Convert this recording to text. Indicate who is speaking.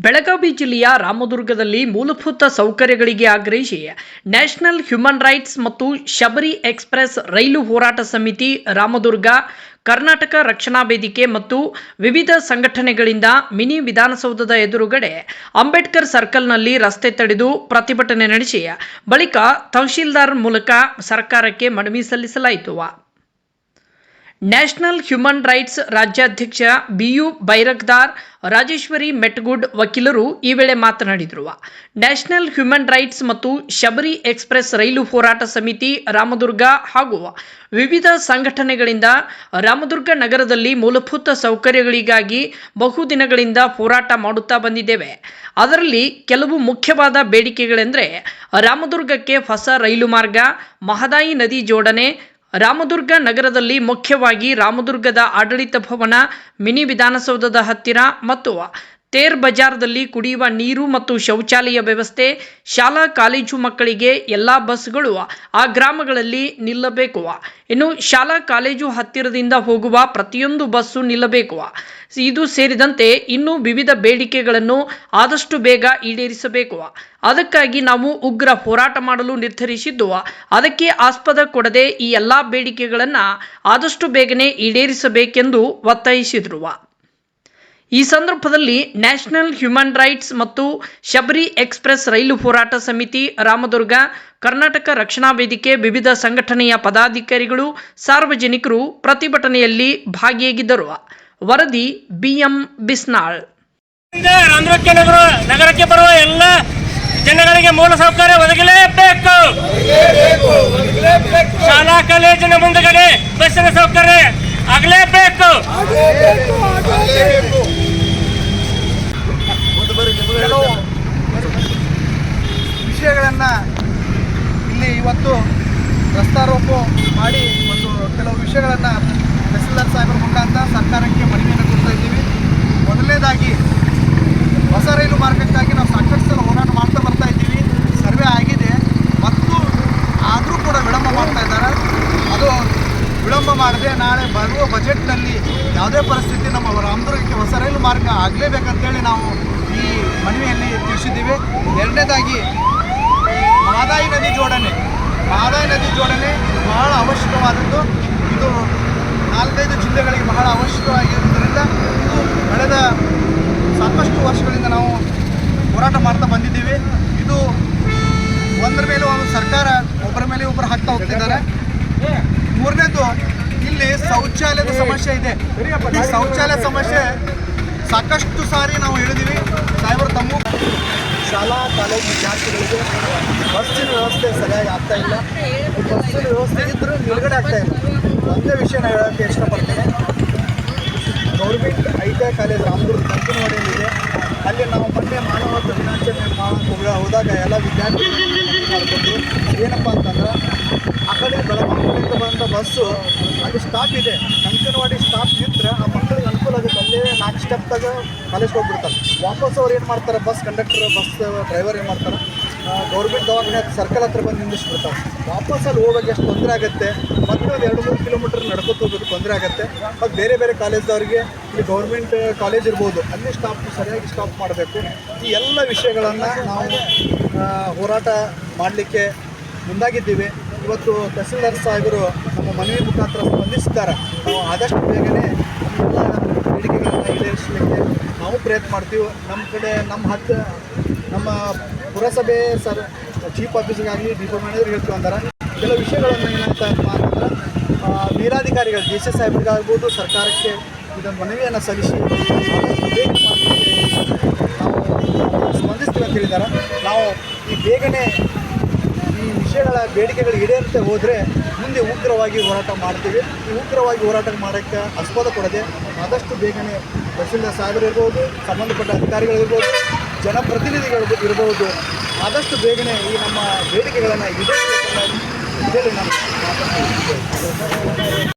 Speaker 1: ಬೆಳಗಾವಿ ಜಿಲ್ಲೆಯ ರಾಮದುರ್ಗದಲ್ಲಿ ಮೂಲಭೂತ ಸೌಕರ್ಯಗಳಿಗೆ ಆಗ್ರಹಿಸಿ ನ್ಯಾಷನಲ್ ಹ್ಯೂಮನ್ ರೈಟ್ಸ್ ಮತ್ತು ಶಬರಿ ಎಕ್ಸ್‌ಪ್ರೆಸ್ ರೈಲು ಹೋರಾಟ ಸಮಿತಿ ರಾಮದುರ್ಗ, ಕರ್ನಾಟಕ ರಕ್ಷಣಾ ವೇದಿಕೆ ಮತ್ತು ವಿವಿಧ ಸಂಘಟನೆಗಳಿಂದ ಮಿನಿ ವಿಧಾನಸೌಧದ ಎದುರುಗಡೆ ಅಂಬೇಡ್ಕರ್ ಸರ್ಕಲ್ನಲ್ಲಿ ರಸ್ತೆ ತಡೆದು ಪ್ರತಿಭಟನೆ ನಡೆಸಿ ಬಳಿಕ ತಹಶೀಲ್ದಾರ್ ಮೂಲಕ ಸರ್ಕಾರಕ್ಕೆ ಮನವಿ ಸಲ್ಲಿಸಲಾಯಿತು. ನ್ಯಾಷನಲ್ ಹ್ಯೂಮನ್ ರೈಟ್ಸ್ ರಾಜ್ಯಾಧ್ಯಕ್ಷ ಬಿಯು ಬೈರಕ್ದಾರ್, ರಾಜೇಶ್ವರಿ ಮೆಟ್ಗುಡ್ ವಕೀಲರು ಈ ವೇಳೆ ಮಾತನಾಡಿದರು. ನ್ಯಾಷನಲ್ ಹ್ಯೂಮನ್ ರೈಟ್ಸ್ ಮತ್ತು ಶಬರಿ ಎಕ್ಸ್‌ಪ್ರೆಸ್ ರೈಲು ಹೋರಾಟ ಸಮಿತಿ ರಾಮದುರ್ಗ ಹಾಗೂ ವಿವಿಧ ಸಂಘಟನೆಗಳಿಂದ ರಾಮದುರ್ಗ ನಗರದಲ್ಲಿ ಮೂಲಭೂತ ಸೌಕರ್ಯಗಳಿಗಾಗಿ ಬಹುದಿನಗಳಿಂದ ಹೋರಾಟ ಮಾಡುತ್ತಾ ಬಂದಿದ್ದೇವೆ. ಅದರಲ್ಲಿ ಕೆಲವು ಮುಖ್ಯವಾದ ಬೇಡಿಕೆಗಳೆಂದರೆ ರಾಮದುರ್ಗಕ್ಕೆ ಹೊಸ ರೈಲು ಮಾರ್ಗ, ಮಹದಾಯಿ ನದಿ ಜೋಡಣೆ, ರಾಮದುರ್ಗ ನಗರದಲ್ಲಿ ಮುಖ್ಯವಾಗಿ ರಾಮದುರ್ಗದ ಆಡಳಿತ ಭವನ, ಮಿನಿ ವಿಧಾನಸೌಧದ ಹತ್ತಿರ ಮತ್ತು ತೇರ್ ಬಜಾರ್ದಲ್ಲಿ ಕುಡಿಯುವ ನೀರು ಮತ್ತು ಶೌಚಾಲಯ ವ್ಯವಸ್ಥೆ, ಶಾಲಾ ಕಾಲೇಜು ಮಕ್ಕಳಿಗೆ ಎಲ್ಲ ಬಸ್ಗಳು ಆ ಗ್ರಾಮಗಳಲ್ಲಿ ನಿಲ್ಲಬೇಕು. ಇನ್ನು ಶಾಲಾ ಕಾಲೇಜು ಹತ್ತಿರದಿಂದ ಹೋಗುವ ಪ್ರತಿಯೊಂದು ಬಸ್ಸು ನಿಲ್ಲಬೇಕು. ಇದು ಸೇರಿದಂತೆ ಇನ್ನೂ ವಿವಿಧ ಬೇಡಿಕೆಗಳನ್ನು ಆದಷ್ಟು ಬೇಗ ಈಡೇರಿಸಬೇಕು. ಅದಕ್ಕಾಗಿ ನಾವು ಉಗ್ರ ಹೋರಾಟ ಮಾಡಲು ನಿರ್ಧರಿಸಿದ್ದು, ಅದಕ್ಕೆ ಆಸ್ಪದ ಕೊಡದೆ ಈ ಎಲ್ಲ ಬೇಡಿಕೆಗಳನ್ನು ಆದಷ್ಟು ಬೇಗನೆ ಈಡೇರಿಸಬೇಕೆಂದು ಒತ್ತಾಯಿಸಿದರು. ಈ ಸಂದರ್ಭದಲ್ಲಿ ನ್ಯಾಷನಲ್ ಹ್ಯೂಮನ್ ರೈಟ್ಸ್ ಮತ್ತು ಶಬರಿ ಎಕ್ಸ್‌ಪ್ರೆಸ್ ರೈಲು ಹೋರಾಟ ಸಮಿತಿ ರಾಮದುರ್ಗ, ಕರ್ನಾಟಕ ರಕ್ಷಣಾ ವೇದಿಕೆ ವಿವಿಧ ಸಂಘಟನೆಯ ಪದಾಧಿಕಾರಿಗಳು, ಸಾರ್ವಜನಿಕರು ಪ್ರತಿಭಟನೆಯಲ್ಲಿ ಭಾಗಿಯಾಗಿದ್ದರು. ವರದಿ ಬಿಎಂ ಬಿಸ್ನಾಳ್.
Speaker 2: ನಗರಕ್ಕೆ ಬರುವ ಎಲ್ಲ ಜನಗಳಿಗೆ ಮೂಲ ಸೌಕರ್ಯ ಒದಗಲೇಬೇಕು. ಶಾಲಾ ಕಾಲೇಜಿನ ಮುಂದಗಡೆ ಬಸ್ಸಿನ ಸೌಕರ್ಯ ಆಗಲೇಬೇಕು.
Speaker 3: ಕೆಲವು ವಿಷಯಗಳನ್ನು ಇಲ್ಲಿ ಇವತ್ತು ರಸ್ತಾರೋಪು ಮಾಡಿ ಕೆಲವು ವಿಷಯಗಳನ್ನು ತಹಸೀಲ್ದಾರ್ ಸಾಹೇಬರ ಮುಖಾಂತರ ಸರ್ಕಾರಕ್ಕೆ ಮನವಿಯನ್ನು ಕೊಡ್ತಾ ಇದ್ದೀವಿ. ಮೊದಲನೇದಾಗಿ ಹೊಸ ರೈಲು ಮಾರ್ಗಕ್ಕಾಗಿ ನಾವು ಸಾಕಷ್ಟು ಸಲ ಹೋರಾಟ ಮಾಡ್ತಾ ಬರ್ತಾ ಇದ್ದೀವಿ. ಸರ್ವೆ ಆಗಿದೆ ಮತ್ತು ಆದರೂ ಕೂಡ ವಿಳಂಬ ಮಾಡ್ತಾ ಇದ್ದಾರೆ. ಅದು ವಿಳಂಬ ಮಾಡದೆ ನಾಳೆ ಬರುವ ಬಜೆಟ್ನಲ್ಲಿ ಯಾವುದೇ ಪರಿಸ್ಥಿತಿ ನಮ್ಮ ರಾಮದುರ್ಗಕ್ಕೆ ಹೊಸ ರೈಲು ಮಾರ್ಗ ಆಗಲೇಬೇಕಂತೇಳಿ ನಾವು ಈ ಮನವಿಯಲ್ಲಿ ತಿಳಿಸಿದ್ದೀವಿ. ಎರಡನೇದಾಗಿ ಮಹದಾಯಿ ನದಿ ಜೋಡಣೆ ಬಹಳ ಅವಶ್ಯಕವಾದದ್ದು. ಇದು 4-5 ಜಿಲ್ಲೆಗಳಿಗೆ ಬಹಳ ಅವಶ್ಯಕವಾಗಿರುವುದರಿಂದ ಇದು ಕಳೆದ ಸಾಕಷ್ಟು ವರ್ಷಗಳಿಂದ ನಾವು ಹೋರಾಟ ಮಾಡ್ತಾ ಬಂದಿದ್ದೀವಿ. ಇದು ಒಂದರ ಮೇಲೆ ಒಂದು ಸರ್ಕಾರ ಒಬ್ಬರ ಮೇಲೆ ಒಬ್ಬರು ಹಾಕ್ತಾ ಹೋಗ್ತಿದ್ದಾರೆ. ಮೂರನೇದು, ಇಲ್ಲಿ ಶೌಚಾಲಯದ ಸಮಸ್ಯೆ ಇದೆ. ಈ ಶೌಚಾಲಯ ಸಮಸ್ಯೆ ಸಾಕಷ್ಟು ಸಾರಿ ನಾವು ಹೇಳಿದ್ದೀವಿ. ಸಾಹೇಬರು ತಮ್ಮ ಶಾಲಾ ಕಾಲೇಜು ವಿದ್ಯಾರ್ಥಿಗಳಿಗೆ ಬಸ್ಸಿನ ವ್ಯವಸ್ಥೆ ಸರಿಯಾಗಿ ಆಗ್ತಾ ಇಲ್ಲ. ಬಸ್ಸಿನ ವ್ಯವಸ್ಥೆ ಇದ್ದರೂ ನಿಲುಗಡೆ ಆಗ್ತಾ ಇಲ್ಲ. ಒಂದೇ ವಿಷಯ ನಾನು ಹೇಳೋಕ್ಕೆ ಇಷ್ಟಪಡ್ತೇನೆ. ಗೌರ್ಮೆಂಟ್ ITI ಕಾಲೇಜ್ ರಾಮದುರ್ಗ ಕಂಕನವಾಡಿಯಲ್ಲಿದೆ. ಅಲ್ಲಿ ನಾವು ಮೊನ್ನೆ ಮಾನವ ಹಕ್ಕು ದಿನಾಚರಣೆ ಮಾಡೋಕ್ಕೆ ಹೋದಾಗ ಎಲ್ಲ ವಿದ್ಯಾರ್ಥಿಗಳು ಮಾಡಿಕೊಂಡು ಏನಪ್ಪ ಅಂತಂದ್ರೆ ಆ ಕಡೆ ಬೆಳಗಾವಿಯಿಂದ ಬಂದ ಬಸ್ಸು ಅಲ್ಲಿ ಸ್ಟಾಪ್ ಇದೆ. ಕಂಕನವಾಡಿ ಸ್ಟಾಪ್ ನಿಂತರೆ ಆ ಮಕ್ಕಳಿಗೆ ಅನುಕೂಲ ಆಗುತ್ತೆ. ಅಲ್ಲೇ 4 ಸ್ಟೆಪ್ದಾಗ ಕಾಲೇಜ್ಗೆ ಹೋಗ್ಬಿಡ್ತಾರೆ. ವಾಪಸ್ ಅವ್ರು ಏನು ಮಾಡ್ತಾರೆ, ಬಸ್ ಕಂಡಕ್ಟರ್, ಬಸ್ ಡ್ರೈವರ್ ಏನು ಮಾಡ್ತಾರೆ, ಗೌರ್ಮೆಂಟ್ ದವಾಖಾನೆ ಸರ್ಕಲ್ ಹತ್ರ ಬಂದು ನಿಲ್ಲಿಸ್ಬಿಡ್ತಾರೆ. ವಾಪಸ್ ಅಲ್ಲಿ ಹೋಗೋಕ್ಕೆ ಎಷ್ಟು ತೊಂದರೆ ಆಗುತ್ತೆ. ಮತ್ತು ಒಂದು 2-3 ಕಿಲೋಮೀಟರ್ ನಡ್ಕೊತ ಹೋಗೋದು ತೊಂದರೆ ಆಗುತ್ತೆ. ಮತ್ತು ಬೇರೆ ಬೇರೆ ಕಾಲೇಜ್ದವ್ರಿಗೆ ಇಲ್ಲಿ ಗೌರ್ಮೆಂಟ್ ಕಾಲೇಜ್ ಇರ್ಬೋದು, ಅಲ್ಲಿ ಸರಿಯಾಗಿ ಸ್ಟಾಪ್ ಮಾಡಬೇಕು. ಈ ಎಲ್ಲ ವಿಷಯಗಳನ್ನು ನಾವು ಹೋರಾಟ ಮಾಡಲಿಕ್ಕೆ ಮುಂದಾಗಿದ್ದೀವಿ. ಇವತ್ತು ತಹಸೀಲ್ದಾರ್ ಸಾಹೇಬರು ನಮ್ಮ ಮನವಿ ಮುಖಾಂತರ ಸ್ಪಂದಿಸಿದ್ದಾರೆ. ನಾವು ಆದಷ್ಟು ಬೇಗನೆ ಎಲ್ಲ ಬೇಡಿಕೆಗಳನ್ನು ಈಡೇರಿಸಲಿಕ್ಕೆ ನಾವು ಪ್ರಯತ್ನ ಮಾಡ್ತೀವಿ. ನಮ್ಮ ಕಡೆ ನಮ್ಮ ಪುರಸಭೆ ಚೀಫ್ ಆಫೀಸರ್ಗಾಗಲಿ ಡಿಪೋ ಮ್ಯಾನೇಜರ್ ಹೇಳ್ತೀವಿ ಅಂತಾರೆ. ಕೆಲವು ವಿಷಯಗಳನ್ನು ಏನಂತ ಅಂತಂದ್ರೆ ಮೇಲಾಧಿಕಾರಿಗಳು DC ಸಾಹೇಬರಿಗಾಗ್ಬೋದು ಸರ್ಕಾರಕ್ಕೆ ಇದನ್ನು ಮನವಿಯನ್ನು ಸಲ್ಲಿಸಿ ಬೇಗ ನಾವು ಸ್ಪಂದಿಸ್ತೀವಿ ಅಂತ ಹೇಳಿದ್ದಾರೆ. ನಾವು ಈ ಬೇಗನೆ ಈ ವಿಷಯಗಳ ಬೇಡಿಕೆಗಳು ಈಡೇರುತ್ತೆ ಹೋದರೆ ಮುಂದೆ ಉಗ್ರವಾಗಿ ಹೋರಾಟ ಮಾಡ್ತೀವಿ. ಈ ಉಗ್ರವಾಗಿ ಹೋರಾಟ ಮಾಡೋಕ್ಕೆ ಆಸ್ಪದ ಕೊಡದೆ ಆದಷ್ಟು ಬೇಗನೆ ತಹಸೀಲ್ದಾರ್ ಸಾಹೇಬರು ಇರ್ಬೋದು, ಸಂಬಂಧಪಟ್ಟ ಅಧಿಕಾರಿಗಳಿರ್ಬೋದು, ಜನಪ್ರತಿನಿಧಿಗಳು ಇರ್ಬೋದು, ಆದಷ್ಟು ಬೇಗನೆ ಈ ನಮ್ಮ ಬೇಡಿಕೆಗಳನ್ನು ಈಡೇರಿಸಬೇಕಂತ ನಾನು ಮಾತನಾಡ್ತೀನಿ.